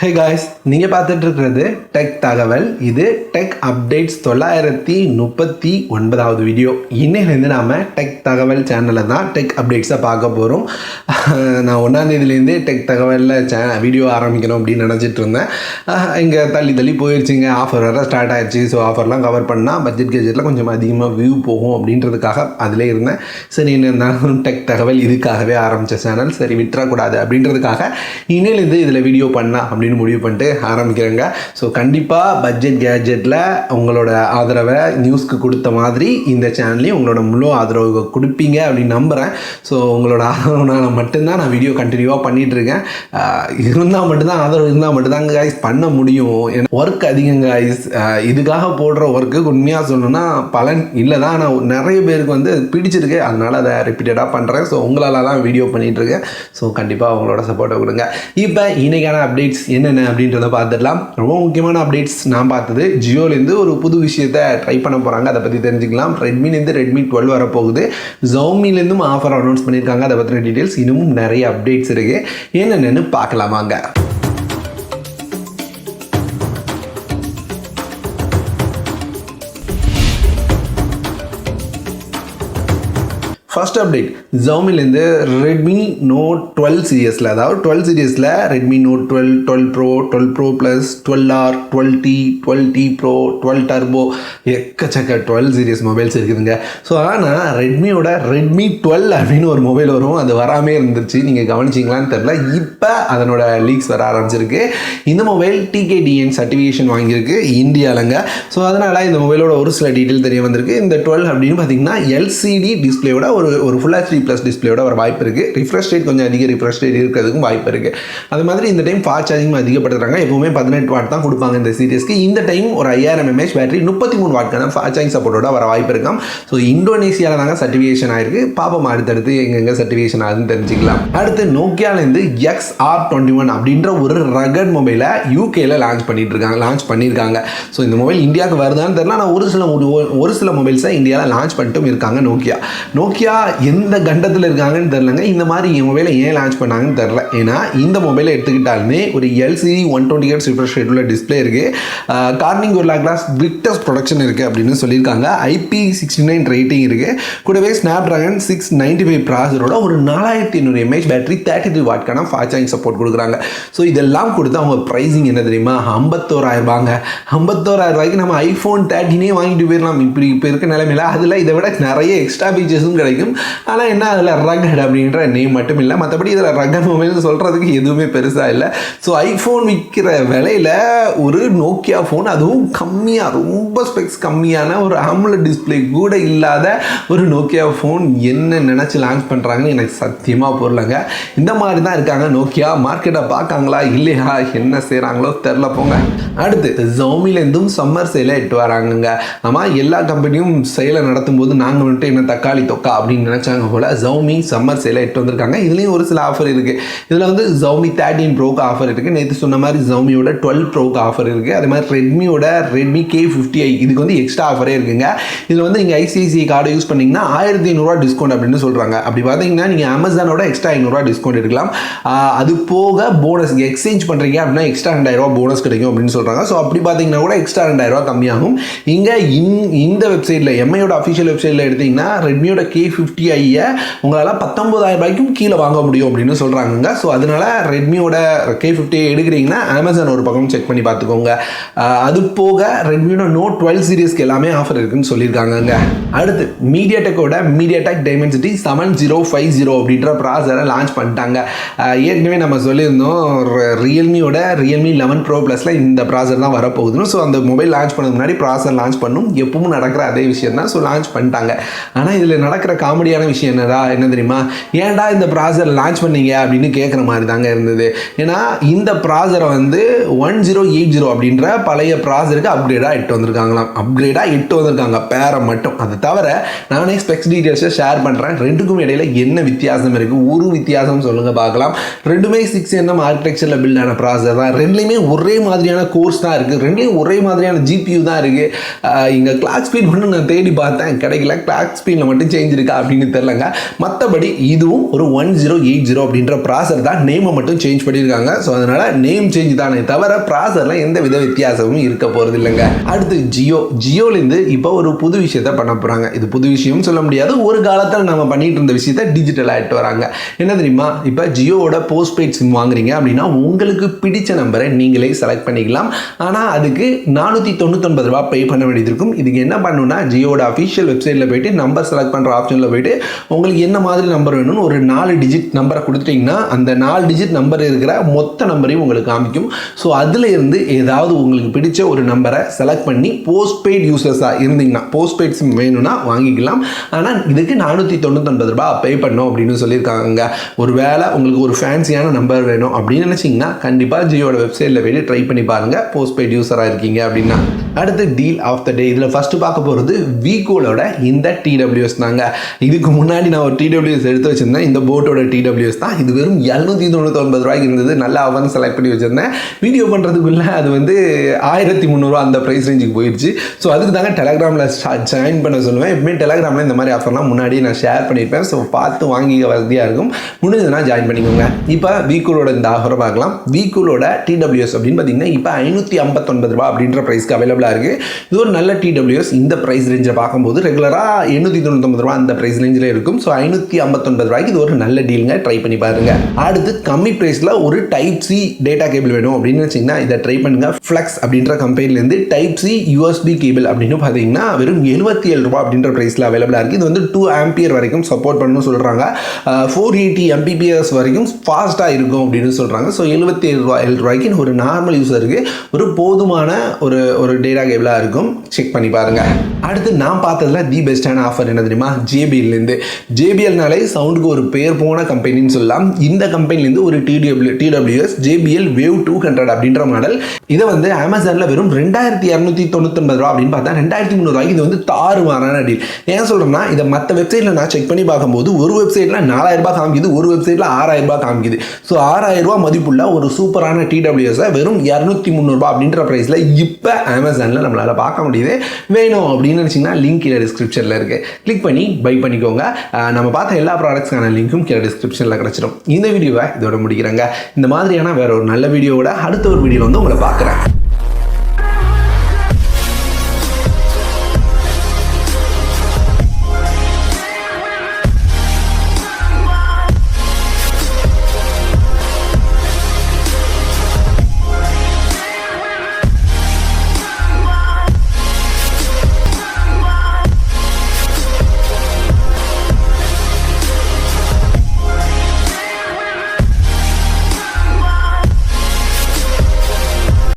Hey guys, நீங்கள் பார்த்துட்டு இருக்கிறது டெக் தகவல். இது டெக் அப்டேட்ஸ் 939வது வீடியோ. இன்னையிலேருந்து நாம் டெக் தகவல் சேனலில் தான் டெக் அப்டேட்ஸை பார்க்க போகிறோம். நான் 1ஆம் தேதியிலேருந்தே டெக் தகவலில் வீடியோ ஆரம்பிக்கணும் அப்படின்னு நினச்சிட்டு இருந்தேன். இங்கே தள்ளி போயிடுச்சுங்க. ஆஃபர் வேறு ஸ்டார்ட் ஆகிடுச்சு. ஸோ ஆஃபர்லாம் கவர் பண்ணால் பட்ஜெட் கேஜெட்டில் கொஞ்சம் அதிகமாக வியூ போகும் அப்படின்றதுக்காக அதிலே இருந்தேன். சரி, என்ன டெக் தகவல் இதுக்காகவே ஆரம்பித்த சேனல், சரி விட்டுறக்கூடாது அப்படின்றதுக்காக இன்னிலேருந்து இதில் வீடியோ பண்ணலாம் அப்படின்னு முடிவு பண்ணிட்டு ஆரம்பிக்கிறேங்க. ஸோ கண்டிப்பாக பட்ஜெட் கேஜெட்டில் உங்களோட ஆதரவை நியூஸ்க்கு கொடுத்த மாதிரி இந்த சேனல்லையும் உங்களோட முழு ஆதரவு கொடுப்பீங்க அப்படின்னு நம்புகிறேன். ஸோ உங்களோட ஆதரவுனால மட்டும்தான் நான் வீடியோ கண்டினியூவாக பண்ணிகிட்ருக்கேன். இருந்தால் மட்டும்தான் ஆதரவு இருந்தால் மட்டும்தாங்க கைஸ் பண்ண முடியும். ஏன்னா ஒர்க் அதிகங்க கைஸ். இதுக்காக போடுற ஒர்க்கு உண்மையாக சொல்லணும்னா பலன் இல்லை தான். ஆனால் நிறைய பேருக்கு வந்து பிடிச்சிருக்கு, அதனால் அதை ரிப்பீட்டடாக பண்ணுறேன். ஸோ உங்களால் தான் வீடியோ பண்ணிகிட்ருக்கேன். ஸோ கண்டிப்பாக உங்களோட சப்போர்ட்டை கொடுங்க. இப்போ இன்றைக்கான அப்டேட்ஸ் என்னென்ன அப்படின்றத பார்த்துடலாம். ரொம்ப முக்கியமான அப்டேட்ஸ் நான் பார்த்தது, ஜியோலேருந்து ஒரு புது விஷயத்தை ட்ரை பண்ண போகிறாங்க. அதை பற்றி தெரிஞ்சுக்கலாம். ரெட்மிலேருந்து ரெட்மி 12 வரப்போகுது. Xiaomiலேருந்தும் ஆஃபர் அனௌன்ஸ் பண்ணியிருக்காங்க. அதை பற்றின டீட்டெயில்ஸ் இன்னமும் நிறைய அப்டேட்ஸ் இருக்குது. என்னென்னு பார்க்கலாமாங்க. ஃபர்ஸ்ட் அப்டேட், Xiaomiலேருந்து ரெட்மி நோட் 12 சீரியஸில், அதாவது 12 சீரியஸில் Redmi Note 12, 12 pro, 12 pro plus, 12R, 12T, 12T pro, 12 turbo, எக்கச்சக்க 12 சீரியஸ் மொபைல்ஸ் இருக்குதுங்க. ஸோ ஆனால் ரெட்மியோட ரெட்மி 12 அப்படின்னு ஒரு மொபைல் வரும், அது வராமே இருந்துச்சு. நீங்கள் கவனிச்சிங்களான்னு தெரில. இப்போ அதனோட லீக்ஸ் வர ஆரம்பிச்சிருக்கு. இந்த மொபைல் TKDN சர்டிஃபிகேஷன் வாங்கியிருக்கு இந்தியாவிலங்க. ஸோ அதனால் இந்த மொபைலோட ஒரு சில டீட்டெயில் தெரிய வந்திருக்கு. இந்த 12 அப்படின்னு பார்த்தீங்கன்னா LCD டிஸ்பிளேயோட ஒரு ஃபுல் HD ப்ளஸ் டிஸ்பிளேயோட ஒரு வாய்ப்பு இருக்குது. ரிஃப்ரெஷ் ரேட் கொஞ்சம் அதிக ரிஃப்ரெஷ் ரேட் இருக்கிறதுக்கும் வாய்ப்பு இருக்குது. அது மாதிரி இந்த டைம் ஃபாஸ்ட் சார்ஜிங் அதிகப்படுத்துறாங்க. எப்பவுமே 18 வாட் தான் கொடுப்பாங்க இந்த சீரியஸ்க்கு. இந்த டைம் ஒரு 5000 mAh பேட்டரி 33 வாட்கான ஃபாஸ்ட் சார்ஜிங் சப்போர்ட்டோட வர வாய்ப்பு இருக்காம். ஸோ இந்தோனேசியாவில் தாங்க சர்டிஃபிகேஷன் ஆயிருக்கு. பாப்போம் அடுத்தடுத்து எங்கெங்கே சர்டிஃபிகேஷன் ஆகுதுன்னு தெரிஞ்சுக்கலாம். அடுத்து நோக்கியாலேருந்து XR21 அப்படின்ற ஒரு ரகட் மொபைலை UKல லான்ச் பண்ணியிருக்காங்க. ஸோ இந்த மொபைல் இந்தியாவுக்கு வருதான்னு தெரியல. ஆனால் ஒரு சில மொபைல்ஸை இந்தியாவில் லான்ச் பண்ணிட்டும் இருக்காங்க. நோக்கியா எந்த கண்டத்தில் இருக்காங்கன்னு தெரிலங்க. இந்த மாதிரி மொபைலை ஏன் லான்ச் பண்ணாங்கன்னு தெரில. ஏன்னா இந்த மொபைலை எடுத்துக்கிட்டாலுமே ஒரு LCD 120Hz ரிஃப்ரெஷ் ரேட் உள்ள டிஸ்பிளே இருக்குது. கார்னிங் ஒரு கிளாஸ் பிரிக்டஸ் ப்ரொடக்ஷன் இருக்குது அப்படின்னு சொல்லியிருக்காங்க. IP69 ரேட்டிங் இருக்குது. கூடவே ஸ்னாப்ட்ராகன் 695 ப்ராசரோட ஒரு 4800 mAh பேட்டரி 33 வாட்கான ஃபாஸ்ட் சார்ஜிங் சப்போர்ட் கொடுக்குறாங்க. ஸோ இதெல்லாம் கொடுத்து அவங்க ப்ரைஸிங் என்ன தெரியுமா? 51,000 ரூபாங்க. 51,000 ரூபாய்க்கு நம்ம iPhone 13 வாங்கிட்டு போயிடலாம். இப்போ இருக்க நிலைமையில அதில் இதை விட நிறைய எக்ஸ்ட்ரா ஃபீச்சர்ஸும் கிடைக்கும். ஆனால் என்ன, அதில் ரகட் அப்படின்ற நேம் மட்டும் இல்லை. மற்றபடி இதில் ரகட் மொபைல் சொல்கிறதுக்கு எதுவுமே பெருசாக இல்லை. ஸோ ஐஃபோன் விற்கிற விலையில் ஒரு நோக்கியா ஃபோன், அதுவும் கம்மியாக, ரொம்ப ஸ்பெக்ஸ் கம்மியான ஒரு AMOLED டிஸ்பிளே கூட இல்லாத ஒரு நோக்கியா ஃபோன் என்ன நினச்சி லான்ச் பண்ணுறாங்கன்னு எனக்கு சத்தியமாக புரியலங்க. இந்த மாதிரி தான் இருக்காங்க நோக்கியா. மார்க்கெட்டை பார்க்காங்களா இல்லையா, என்ன செய்கிறாங்களோ தெரில போங்க. அடுத்து Xiaomiலேருந்தும் சம்மர் சேலை எட்டு வராங்கங்க. ஆமாம், எல்லா கம்பெனியும் சேலை நடத்தும் போது நாங்கள் வந்துட்டு என்ன தக்காளி தொக்கா அப்படின்னு நினச்சாங்க போல். Xiaomi சம்மர் சேலை எட்டு வந்திருக்காங்க. இதுலேயும் ஒரு சில ஆஃபர் இருக்குது. இதில் வந்து Xiaomi 13 ப்ரோக்கு ஆஃபர் இருக்குது. நேற்று சொன்ன மாதிரி Xiaomiயோட 12 ப்ரோக்கு ஆஃபர் இருக்குது. அதே மாதிரி ரெட்மியோட Redmi K50i இதுக்கு வந்து எக்ஸ்ட்ரா ஆஃபரே இருக்குங்க. இதில் வந்து நீங்கள் ICICI கார்டை யூஸ் பண்ணிங்கன்னா 1500 டிஸ்கவுண்ட் அப்படின்னு சொல்கிறாங்க. அப்படி பார்த்தீங்கன்னா நீங்கள் அமேசானோட எக்ஸ்ட்ரா 500 டிஸ்கவுண்ட் எடுக்கலாம். அது போக போனஸ் எக்ஸ்சேஞ்ச் பண்ணுறீங்க அப்படின்னா எக்ஸ்ட்ரா 2000 போனஸ் கிடைக்கும் அப்படின்னு சொல்கிறாங்க. ஸோ அப்படி பார்த்தீங்கன்னா கூட எக்ஸ்ட்ரா 2000 கம்மியாகும். இங்கே இந்த வெப்சைட்டில் MIயோட அஃபிஷியல் வெப்சைட்டில் எடுத்தீங்கன்னா ரெட்மியோட K50i உங்களால் 19,000 ரூபாய்க்கும் கீழே வாங்க முடியும் அப்படின்னு சொல்கிறாங்க. ஸோ அதனால ரெட்மியோட K50i எடுக்கிறீங்கன்னா அமேசான் ஒரு பக்கம் செக் பண்ணி பார்த்துக்கோங்க. அது போக ரெட்மியோட நோட் 12 சீரிஸ்க்கு எல்லாமே ஆஃபர் இருக்குன்னு சொல்லியிருக்காங்க. அடுத்து MediaTek Dimensity 7050 அப்படின்ற ப்ராசரை லான்ச் பண்ணிட்டாங்க. ஏற்கனவே நம்ம சொல்லியிருந்தோம் ரியல்மியோட Realme 11 Pro ப்ளஸில் இந்த ப்ராசர் தான் வரப்போகுதுன்னு. ஸோ அந்த மொபைல் லான்ச் பண்ணது முன்னாடி ப்ராசர் லான்ச் பண்ணும், எப்பவும் நடக்கிற அதே விஷயம் தான். ஸோ லான்ச் பண்ணிட்டாங்க. ஆனால் இதில் நடக்கிற காமெடியான விஷயம் என்ன தெரியுமா? ஏன்டா இந்த ப்ராசர் லான்ச் பண்ணீங்க அப்படின்னு கேட்குற மாதிரி தாங்க இருந்தது. ஏன்னா இந்த ப்ராசரை வந்து 1080 அப்படின்ற பழைய ப்ராசருக்கு அப்கிரேடாக எட்டு வந்திருக்காங்க பேரை மட்டும். அதை தவிர நானே ஸ்பெக்ஸ் டீட்டெயில்ஸை ஷேர் பண்ணுறேன். ரெண்டுக்கும் இடையில என்ன வித்தியாசம் இருக்குது? ஒரு வித்தியாசம் சொல்லுங்கள் பார்க்கலாம். ரெண்டுமே 6nm ஆர்கிடெக்சரில் பில்ட் ஆன ப்ராசர் தான். ரெண்டுலேயுமே ஒரே மாதிரியான கோர்ஸ் தான் இருக்குது. ரெண்டுலேயும் ஒரே மாதிரியான GPU தான் இருக்குது. இங்கே கிளாக் ஸ்பீட் மட்டும் நான் தேடி பார்த்தேன், கிடைக்கல. கிளாக் ஸ்பீடில் மட்டும் சேஞ்ச் இருக்கா அப்படின்னு தெரிலங்க. மற்றபடி இதுவும் ஒரு 1080 அப்படின்ற ப்ராசர் ப்ராசர் தான், நேமை மட்டும் சேஞ்ச் பண்ணியிருக்காங்க. ஸோ அதனால் நேம் சேஞ்ச் தானே தவிர ப்ராசரில் எந்த வித வித்தியாசமும் இருக்க போகிறது இல்லைங்க. அடுத்து ஜியோலேருந்து இப்போ ஒரு புது விஷயத்த பண்ண போகிறாங்க. இது புது விஷயம் சொல்ல முடியாது, ஒரு காலத்தில் நம்ம பண்ணிட்டு இருந்த விஷயத்த டிஜிட்டலாக ஆகிட்டு வராங்க. என்ன தெரியுமா, இப்போ ஜியோவோட போஸ்ட்பெய்ட் சிம் வாங்குறீங்க அப்படின்னா உங்களுக்கு பிடிச்ச நம்பரை நீங்களே செலக்ட் பண்ணிக்கலாம். ஆனால் அதுக்கு 499 ரூபா பே பண்ண வேண்டியது இருக்கும். இதுக்கு என்ன பண்ணணும்னா, ஜியோட அஃபிஷியல் வெப்சைட்டில் போயிட்டு நம்பர் செலக்ட் பண்ணுற ஆப்ஷனில் போயிட்டு உங்களுக்கு என்ன மாதிரி நம்பர் வேணும்னு ஒரு 4 டிஜிட் நம்பரை கொடுத்துட்டிங்கன்னா அந்த 4 டிஜிட் நம்பர் இருக்கிற மொத்த நம்பரையும் உங்களுக்கு காமிக்கும். ஸோ அதில் இருந்து ஏதாவது உங்களுக்கு பிடிச்ச ஒரு நம்பரை செலக்ட் பண்ணி போஸ்ட்பெய்ட் யூசர்ஸாக இருந்தீங்கன்னா, போஸ்ட்பெய்ட் சிம் வேணும்னா வாங்கிக்கலாம். ஆனால் இதுக்கு 499 ரூபா பே பண்ணோம் அப்படின்னு சொல்லியிருக்காங்க. ஒரு வேளை உங்களுக்கு ஒரு ஃபேன்சியான நம்பர் வேணும் அப்படின்னு நினச்சிங்கன்னா கண்டிப்பாக ஜியோட வெப்சைட்டில் போய்ட்டு ட்ரை பண்ணி பாருங்கள், போஸ்ட்பெய்ட் யூஸராக இருக்கீங்க அப்படின்னா. அடுத்து டீல் ஆஃப் த டே. இதில் ஃபஸ்ட்டு பார்க்க போகிறது WeCoolோட இந்த TWS தாங்க. இதுக்கு முன்னாடி நான் ஒரு TWS எடுத்து வச்சுருந்தேன், இந்த போட்டோட TWS தான். இது வெறும் 799 ரூபாய்க்கு இருந்தது. நல்லா அவன் செலக்ட் பண்ணி வச்சுருந்தேன். வீடியோ பண்ணுறதுக்குள்ளே அது வந்து 1300 அந்த ப்ரைஸ் ரேஞ்சுக்கு போயிடுச்சு. ஸோ அதுக்கு தாங்க டெலகிராமில் ஜாயின் பண்ண சொல்லுவேன். எப்பவுமே டெலகிராமில் இந்த மாதிரி ஆஃபர்லாம் முன்னாடியே நான் ஷேர் பண்ணியிருப்பேன். ஸோ பார்த்து வாங்கி வசதியாக இருக்கும், முடிஞ்சதுன்னா ஜாயின் பண்ணிக்கோங்க. இப்போ WeCoolோட இந்த ஆஃபரை பார்க்கலாம். WeCoolோட TWS அப்படின்னு பார்த்தீங்கன்னா இப்போ 559 ரூபா அப்படின்ற ப்ரைஸ்க்கு அவைலபிளாக இருக்குது. இது ஒரு நல்ல TWS. இந்த ப்ரைஸ் ரேஞ்சில் பார்க்கும்போது ரெகுலராக 899 ரூபா அந்த ப்ரைஸ் ரேஞ்சில் இருக்கும். ஸோ 559 ரூபாய்க்கு இது ஒரு நல்ல டீலுங்க, ட்ரை பண்ணி பாருங்க. அடுத்து கம்மி ப்ரைஸில் ஒரு டைப் சி டேட்டா கேபிள் வேணும் அப்படின்னு வச்சிங்கன்னா இதை ட்ரை பண்ணுங்க. FLiX அப்படின்ற கம்பெனிலேருந்து டைப் சி USB கேபிள் அப்படின்னு பார்த்தீங்கன்னா வெறும் 77 ரூபா அப்படின்ற ப்ரைஸில் அவைலபிளாக இருக்குது. இது வந்து 2 ஆம்பியர் வரைக்கும் சப்போர்ட் பண்ணணும்னு சொல்கிறாங்க. 480 Mbps வரைக்கும் ஃபாஸ்ட்டாக இருக்கும் அப்படின்னு சொல்கிறாங்க. ஸோ 77 ரூபாய்க்கு ஒரு நார்மல் யூஸருக்கு ஒரு போதுமான ஒரு டேட்டா கேபிளாக இருக்கும். செக் பண்ணி பாருங்கள். அடுத்து நான் பார்த்ததுல தி பெஸ்டான ஆஃபர் என்ன தெரியுமா, JBLலேருந்து. JBLனாலே சவுண்டுக்கு ஒரு பேர் போன கம்பெனின்னு சொல்லலாம். இந்த கம்பெனிலேருந்து ஒரு TWS JBL Wave 200 அப்படின்ற மாடல். இதை வந்து அமேசானில் வெறும் 2299 ரூபா அப்படின்னு பார்த்தா 2300 ரூபாய்க்கு இது வந்து தாறுமாறான டீல். ஏன் சொல்கிறேன்னா, இதை மற்ற வெப்சைட்டில் நான் செக் பண்ணி பார்க்கும்போது ஒரு வெப்சைட்டில் 4000 ரூபாய் காமிக்குது, ஒரு வெப்சைட்டில் 6000 ரூபாய் காமிக்குது. ஸோ 6000 ரூபாய் மதிப்புள்ள ஒரு சூப்பரான TWS வெறும் 203 ரூபாய் அப்படின்ற ப்ரைஸில் இப்போ அமேசானில் நம்மளால் பார்க்க முடியுது. வேணும் அப்படின்னு நினச்சிங்கன்னா லிங்க் கீழே டிஸ்கிரிப்ஷனில் இருக்குது, கிளிக் பண்ணி பை பண்ணிக்கோங்க. நம்ம பார்த்த எல்லா ப்ராடக்ட்ஸ்க்கான லிங்க்கும் கீழே டிஸ்கிரிப்ஷனில் கிடச்சிடும். இந்த வீடியோவை இதோட முடிக்கிறேங்க. இந்த மாதிரியான வேற ஒரு நல்ல வீடியோவோட அடுத்த ஒரு வீடியோவில் வந்து உங்களை பார்க்குறேன்.